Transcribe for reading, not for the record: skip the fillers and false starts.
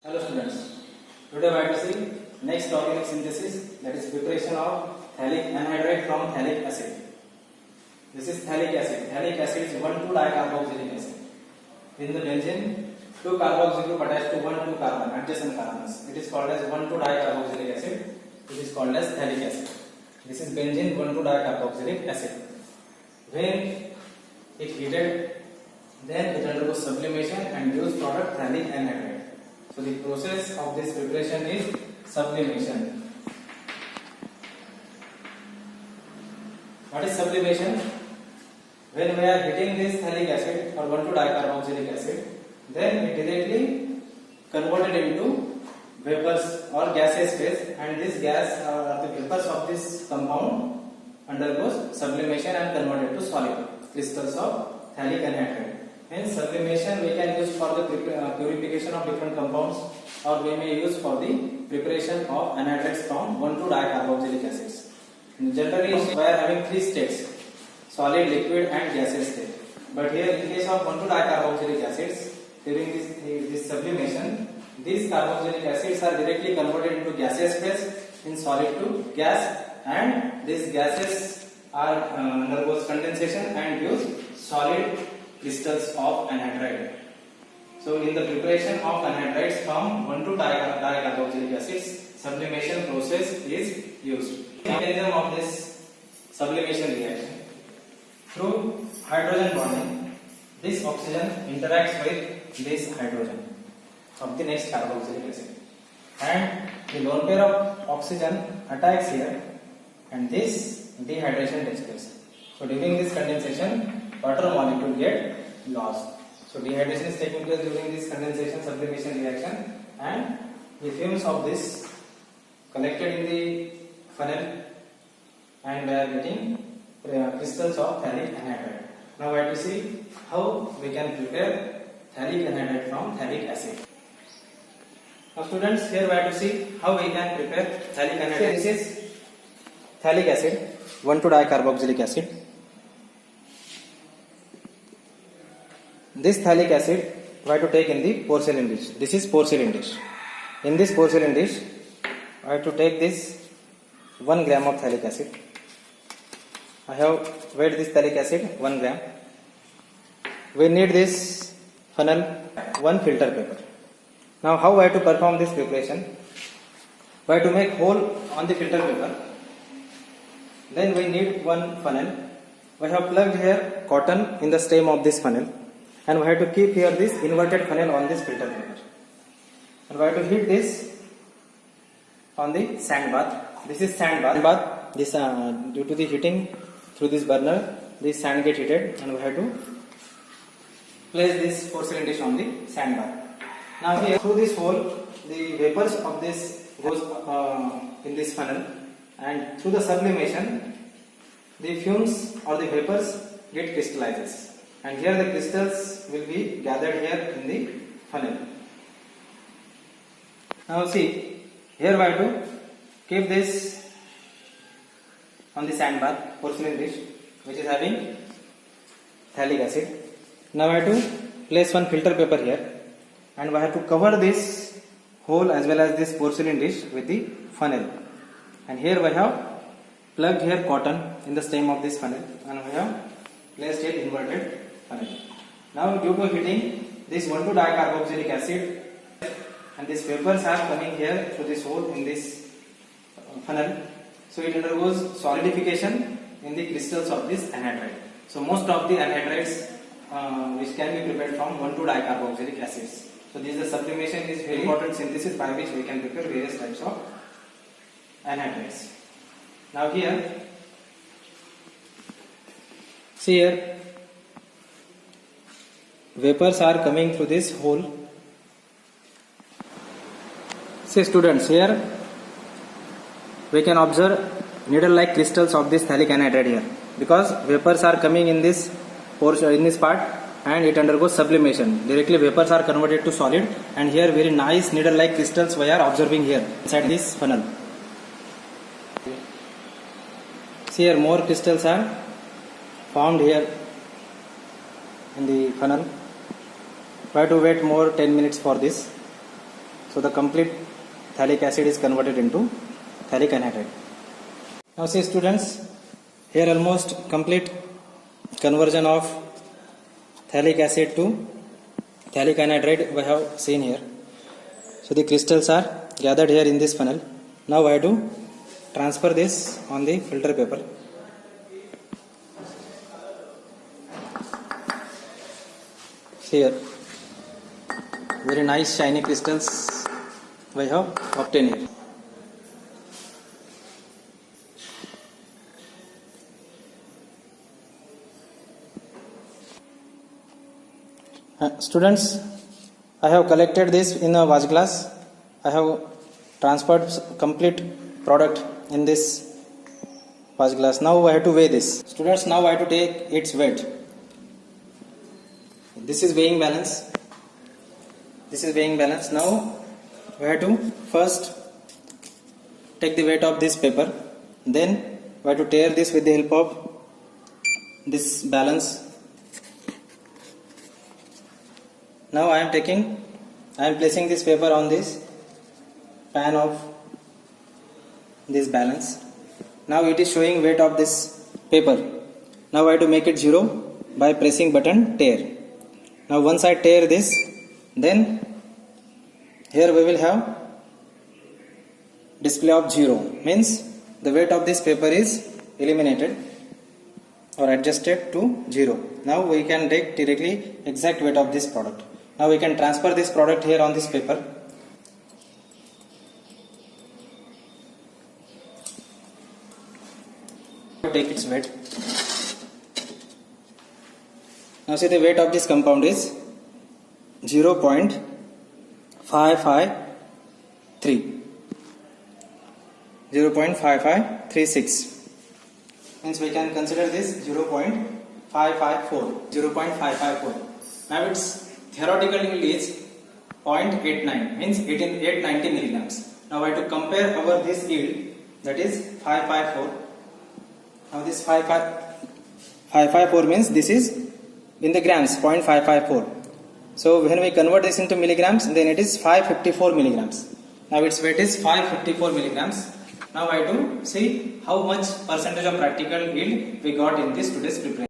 Hello students, today we are to see next organic synthesis, that is preparation of phthalic anhydride from phthalic acid. This is phthalic acid. Phthalic acid is 1,2-dicarboxylic acid. In the benzene, 2 carboxyl group attached to 1 2 carbon, adjacent carbons. It is called as 1,2-dicarboxylic acid. It is called as phthalic acid. This is benzene 1,2-dicarboxylic acid. When it heated, then it undergoes sublimation and gives product phthalic anhydride. So the process of this preparation is sublimation. What is sublimation? When we are heating this phthalic acid or 1,2-dicarboxylic acid, then it directly converted into vapors or gaseous phase, and this gas or the vapors of this compound undergoes sublimation and converted to solid crystals of phthalic anhydride. Hence, sublimation we can use for the purification of different compounds, or we may use for the preparation of anhydrides from 1,2-dicarboxylic acids. Generally, we are having 3 states: solid, liquid, and gaseous state. But here, in case of 1,2-dicarboxylic acids, during this sublimation, these carboxylic acids are directly converted into gaseous phase, in solid to gas, and these gases are undergoes condensation and gives solid crystals of anhydride. So in the preparation of anhydrides from 1,2-dicarboxylic acids, sublimation process is used. Mechanism of this sublimation reaction: through hydrogen bonding, this oxygen interacts with this hydrogen of the next carboxylic acid, and the lone pair of oxygen attacks here, and this dehydration takes place. So during this condensation, water molecule get lost. So dehydration is taking place during this condensation sublimation reaction, and the fumes of this collected in the funnel, and we are getting crystals of phthalic anhydride. Now we have to see how we can prepare phthalic anhydride from phthalic acid. Now students, here we have to see how we can prepare phthalic anhydride. This is phthalic acid, 1,2-dicarboxylic acid. This phthalic acid we have to take in the porcelain dish. This is porcelain dish. In this porcelain dish, I have to take this 1 gram of phthalic acid. I have weighed this phthalic acid 1 gram. We need this funnel, 1 filter paper. Now how I have to perform this preparation? We have to make hole on the filter paper. Then we need 1 funnel. We have plugged here cotton in the stem of this funnel, and we have to keep here this inverted funnel on this filter paper, and we have to heat this on the sand bath. This is sand bath. This due to the heating through this burner, this sand get heated, and we have to place this porcelain dish on the sand bath. Now here, through this hole, the vapors of this goes in this funnel, and through the sublimation, the fumes or the vapors get crystallizes, and here the crystals will be gathered here in the funnel. Now see, here we have to keep this on the sand bath porcelain dish, which is having phthalic acid. Now we have to place 1 filter paper here, and we have to cover this hole as well as this porcelain dish with the funnel. And here we have plugged here cotton in the stem of this funnel, and we have placed it inverted funnel. Now due to heating, this 1,2-dicarboxylic acid and these vapors are coming here through this hole in this funnel. So it undergoes solidification in the crystals of this anhydride. So most of the anhydrides which can be prepared from 1,2-dicarboxylic acids. So this is the sublimation is very important synthesis by which we can prepare various types of anhydrides. Now here, see here, vapors are coming through this hole. See students, here we can observe needle-like crystals of this phthalic anhydride here, because vapors are coming in this portion, in this part, and it undergoes sublimation. Directly vapors are converted to solid, and here very nice needle-like crystals we are observing here inside this funnel. See here, more crystals are formed here in the funnel. We have to wait more 10 minutes for this. So the complete phthalic acid is converted into phthalic anhydride. Now see students, here almost complete conversion of phthalic acid to phthalic anhydride we have seen here. So the crystals are gathered here in this funnel. Now I have to transfer this on the filter paper. See here, very nice shiny crystals we have obtained here. Students, I have collected this in a watch glass. I have transferred complete product in this watch glass. Now I have to weigh this. Students, now I have to take its weight. This is weighing balance. This is weighing balance. Now we have to first take the weight of this paper. Then we have to tear this with the help of this balance. Now I am placing this paper on this pan of this balance. Now it is showing weight of this paper. Now I have to make it 0 by pressing button tear. Now once I tear this, then here we will have display of 0, means the weight of this paper is eliminated or adjusted to 0. Now we can take directly exact weight of this product. Now we can transfer this product here on this paper. Take its weight. Now see, the weight of this compound is 0.553. 0.5536. Means we can consider this 0.554. 0.554. Now its theoretical yield is 0.89, means 890 milligrams. Now I have to compare our this yield, that is 554. Now this 554 means this is in the grams, 0.554. So when we convert this into milligrams, then it is 554 milligrams. Now its weight is 554 milligrams. Now I have to see how much percentage of practical yield we got in this today's preparation.